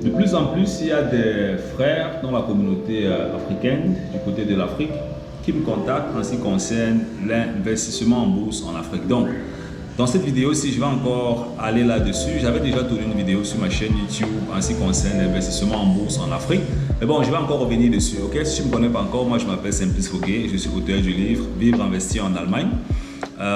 De plus en plus, il y a des frères dans la communauté africaine, du côté de l'Afrique, qui me contactent en ce qui concerne l'investissement en bourse en Afrique. Donc, dans cette vidéo-ci, je vais encore aller là-dessus. J'avais déjà tourné une vidéo sur ma chaîne YouTube en ce qui concerne l'investissement en bourse en Afrique. Mais bon, je vais encore revenir dessus. Ok, si tu ne me connais pas encore, moi je m'appelle Simplice Fogué. Je suis auteur du livre Vivre, investir en Allemagne.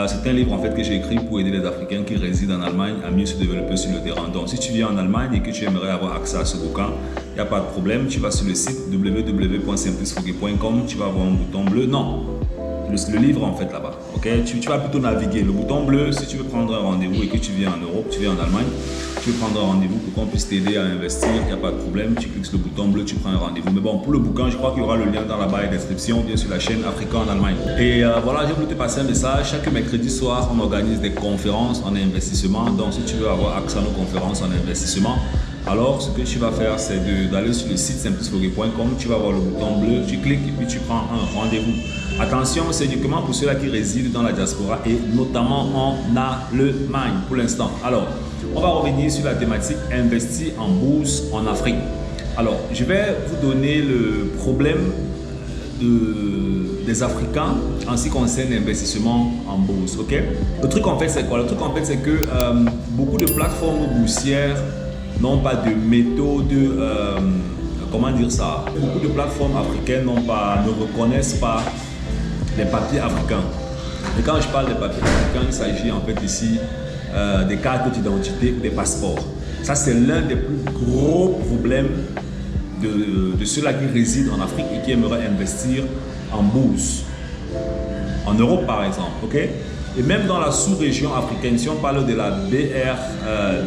C'est un livre en fait que j'ai écrit pour aider les Africains qui résident en Allemagne à mieux se développer sur le terrain. Donc, si tu viens en Allemagne et que tu aimerais avoir accès à ce bouquin, il n'y a pas de problème. Tu vas sur le site www.simplicefogué.com. Tu vas avoir un bouton bleu. Non. Le livre en fait là-bas, ok, tu vas plutôt naviguer. Le bouton bleu, si tu veux prendre un rendez-vous et que tu viens en Europe, tu viens en Allemagne, tu veux prendre un rendez-vous pour qu'on puisse t'aider à investir, il n'y a pas de problème, tu cliques sur le bouton bleu, tu prends un rendez-vous. Mais bon, pour le bouquin, je crois qu'il y aura le lien dans la barre de description, bien sur la chaîne Africa en Allemagne. Et voilà, j'ai voulu te passer un message. Chaque mercredi soir, on organise des conférences en investissement. Donc si tu veux avoir accès à nos conférences en investissement, alors ce que tu vas faire, c'est d'aller sur le site simplicefogué.com, tu vas voir le bouton bleu, tu cliques et puis tu prends un rendez-vous. Attention, c'est uniquement pour ceux-là qui résident dans la diaspora et notamment en Allemagne pour l'instant. Alors, on va revenir sur la thématique investir en bourse en Afrique. Alors, je vais vous donner le problème des Africains en ce qui concerne l'investissement en bourse. Ok? Le truc en fait, c'est quoi? Le truc en fait, c'est que beaucoup de plateformes boursières n'ont pas de méthode, comment dire ça? Beaucoup de plateformes africaines ne reconnaissent pas les papiers africains. Et quand je parle des papiers africains, il s'agit en fait ici des cartes d'identité, des passeports. Ça, c'est l'un des plus gros problèmes de ceux-là qui résident en Afrique et qui aimeraient investir en bourse. En Europe, par exemple. Ok? Et même dans la sous-région africaine, si on parle de la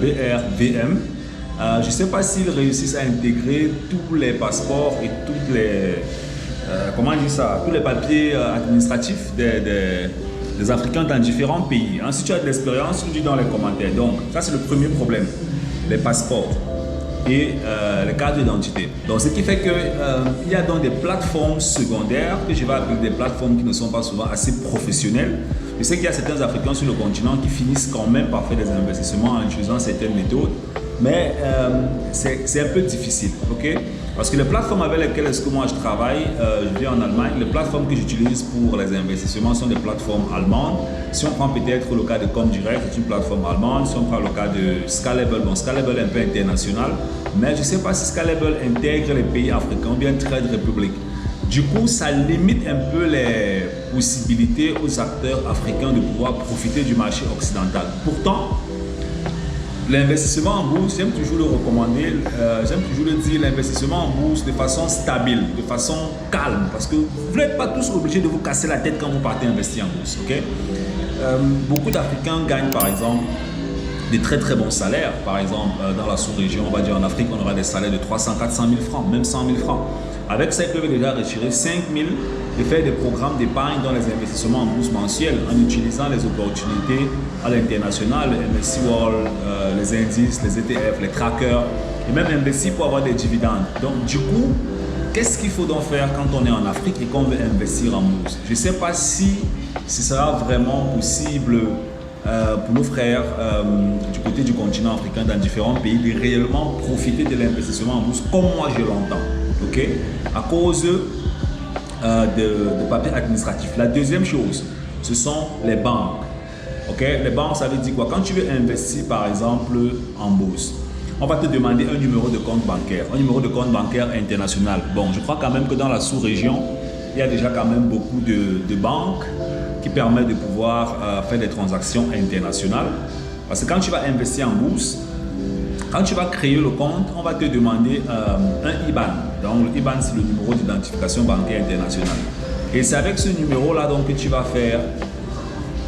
BRVM, je ne sais pas s'ils réussissent à intégrer tous les passeports et toutes les... comment dire ça, tous les papiers administratifs des Africains dans différents pays. Hein, si tu as de l'expérience, tu le dis dans les commentaires. Donc, ça c'est le premier problème, les passeports et les cartes d'identité. Donc, ce qui fait qu'il y a donc des plateformes secondaires que je vais appeler des plateformes qui ne sont pas souvent assez professionnelles. Je sais qu'il y a certains Africains sur le continent qui finissent quand même par faire des investissements en utilisant certaines méthodes. Mais c'est un peu difficile, ok? Parce que les plateformes avec lesquelles moi je travaille, je vis en Allemagne, les plateformes que j'utilise pour les investissements sont des plateformes allemandes. Si on prend peut-être le cas de Comdirect, c'est une plateforme allemande. Si on prend le cas de Scalable, bon, Scalable est un peu international, mais je ne sais pas si Scalable intègre les pays africains ou bien Trade Republic. Du coup, ça limite un peu les possibilités aux acteurs africains de pouvoir profiter du marché occidental. Pourtant, l'investissement en bourse, j'aime toujours le recommander, j'aime toujours le dire, l'investissement en bourse de façon stable, de façon calme, parce que vous n'êtes pas tous obligés de vous casser la tête quand vous partez investir en bourse, ok? Beaucoup d'Africains gagnent par exemple des très très bons salaires, par exemple dans la sous-région, on va dire en Afrique, on aura des salaires de 300, 400 000 francs, même 100 000 francs. Avec ça, ils peuvent déjà retirer 5 000 et faire des programmes d'épargne dans les investissements en bourse mensuels en utilisant les opportunités à l'international, les MSCI World, les indices, les ETF, les trackers et même investir pour avoir des dividendes. Donc du coup, qu'est-ce qu'il faut donc faire quand on est en Afrique et qu'on veut investir en bourse? Je ne sais pas si ce sera vraiment possible pour nos frères du côté du continent africain dans différents pays de réellement profiter de l'investissement en bourse comme moi je l'entends, ok? À cause de papiers administratifs. La deuxième chose, ce sont les banques. Ok, les banques, ça veut dire quoi? Quand tu veux investir, par exemple, en bourse, on va te demander un numéro de compte bancaire, un numéro de compte bancaire international. Bon, je crois quand même que dans la sous-région, il y a déjà quand même beaucoup de banques qui permettent de pouvoir faire des transactions internationales. Parce que quand tu vas investir en bourse, quand tu vas créer le compte, on va te demander un IBAN. Donc, le IBAN, c'est le numéro d'identification bancaire internationale. Et c'est avec ce numéro-là donc que tu vas faire...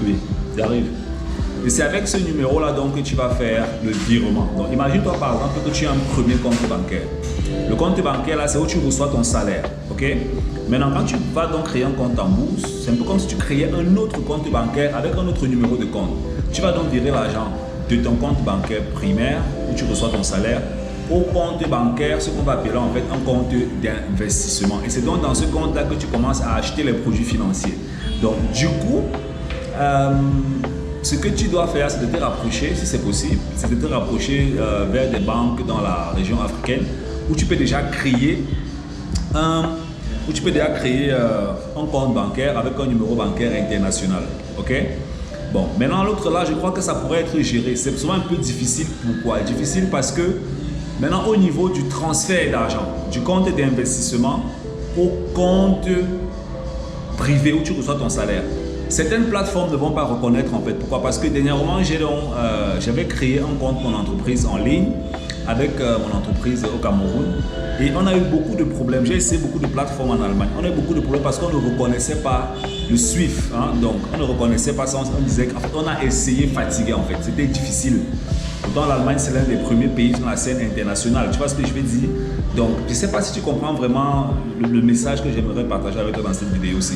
Oui, j'arrive. Et c'est avec ce numéro-là donc que tu vas faire le virement. Donc, imagine-toi par exemple que tu as un premier compte bancaire. Le compte bancaire, là, c'est où tu reçois ton salaire. Ok? Maintenant, quand tu vas donc créer un compte en bourse, c'est un peu comme si tu créais un autre compte bancaire avec un autre numéro de compte. Tu vas donc virer l'argent de ton compte bancaire primaire où tu reçois ton salaire au compte bancaire, ce qu'on va appeler en fait un compte d'investissement. Et c'est donc dans ce compte là que tu commences à acheter les produits financiers. Donc du coup, ce que tu dois faire, c'est de te rapprocher, si c'est possible, c'est de te rapprocher vers des banques dans la région africaine où tu peux déjà créer un compte bancaire avec un numéro bancaire international. Ok? Bon, maintenant l'autre là, je crois que ça pourrait être géré. C'est souvent un peu difficile. Pourquoi? Difficile parce que maintenant au niveau du transfert d'argent, du compte d'investissement au compte privé où tu reçois ton salaire, certaines plateformes ne vont pas reconnaître en fait. Pourquoi? Parce que dernièrement, j'avais créé un compte pour mon entreprise en ligne avec mon entreprise au Cameroun et on a eu beaucoup de problèmes. J'ai essayé beaucoup de plateformes en Allemagne. On a eu beaucoup de problèmes parce qu'on ne reconnaissait pas le SWIFT. Hein? Donc, on ne reconnaissait pas ça. On disait qu'en fait, on a essayé fatigué en fait. C'était difficile. Pourtant, l'Allemagne, c'est l'un des premiers pays sur la scène internationale. Tu vois ce que je veux dire? Donc, je ne sais pas si tu comprends vraiment le message que j'aimerais partager avec toi dans cette vidéo aussi.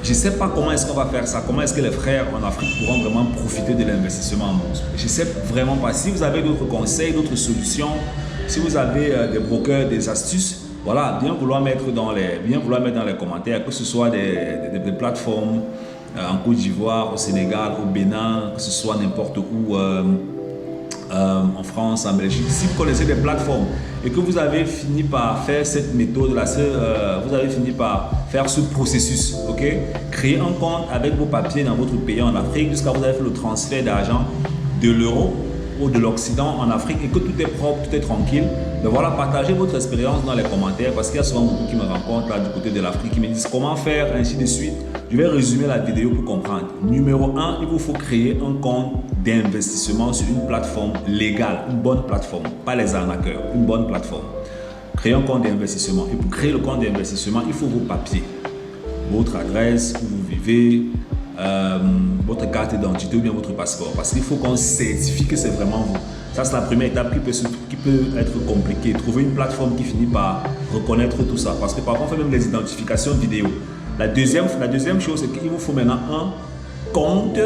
Je ne sais pas comment est-ce qu'on va faire ça, comment est-ce que les frères en Afrique pourront vraiment profiter de l'investissement en bourse. Je ne sais vraiment pas. Si vous avez d'autres conseils, d'autres solutions, si vous avez des brokers, des astuces, voilà, bien vouloir mettre dans les commentaires, que ce soit des plateformes en Côte d'Ivoire, au Sénégal, au Bénin, que ce soit n'importe où, en France, en Belgique. Si vous connaissez des plateformes et que vous avez fini par faire cette méthode-là, vous avez fini par faire ce processus, ok? Créer un compte avec vos papiers dans votre pays en Afrique jusqu'à vous avez fait le transfert d'argent de l'euro ou de l'Occident en Afrique et que tout est propre, tout est tranquille. Mais voilà, partagez votre expérience dans les commentaires parce qu'il y a souvent beaucoup qui me rencontrent là du côté de l'Afrique qui me disent comment faire, ainsi de suite. Je vais résumer la vidéo pour comprendre. Numéro 1, il vous faut créer un compte d'investissement sur une plateforme légale, une bonne plateforme, pas les arnaqueurs, une bonne plateforme. Créer un compte d'investissement. Et pour créer le compte d'investissement, il faut vos papiers, votre adresse, où vous vivez, votre carte d'identité ou bien votre passeport. Parce qu'il faut qu'on certifie que c'est vraiment vous. Ça, c'est la première étape qui peut être compliquée. Trouver une plateforme qui finit par reconnaître tout ça. Parce que parfois, on fait même les identifications vidéo. La deuxième chose, c'est qu'il vous faut maintenant un compte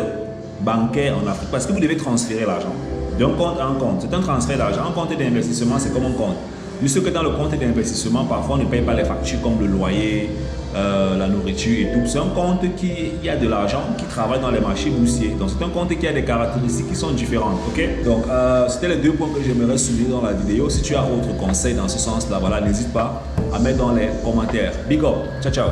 bancaire en Afrique. Parce que vous devez transférer l'argent d'un compte à un compte. C'est un transfert d'argent. Un compte d'investissement, c'est comme un compte. Juste que dans le compte d'investissement, parfois, on ne paye pas les factures comme le loyer, la nourriture et tout. C'est un compte qui a de l'argent, qui travaille dans les marchés boursiers. Donc, c'est un compte qui a des caractéristiques qui sont différentes. Ok? Donc, c'était les deux points que j'aimerais souligner dans la vidéo. Si tu as autre conseil dans ce sens-là, voilà, n'hésite pas à mettre dans les commentaires. Big up. Ciao, ciao.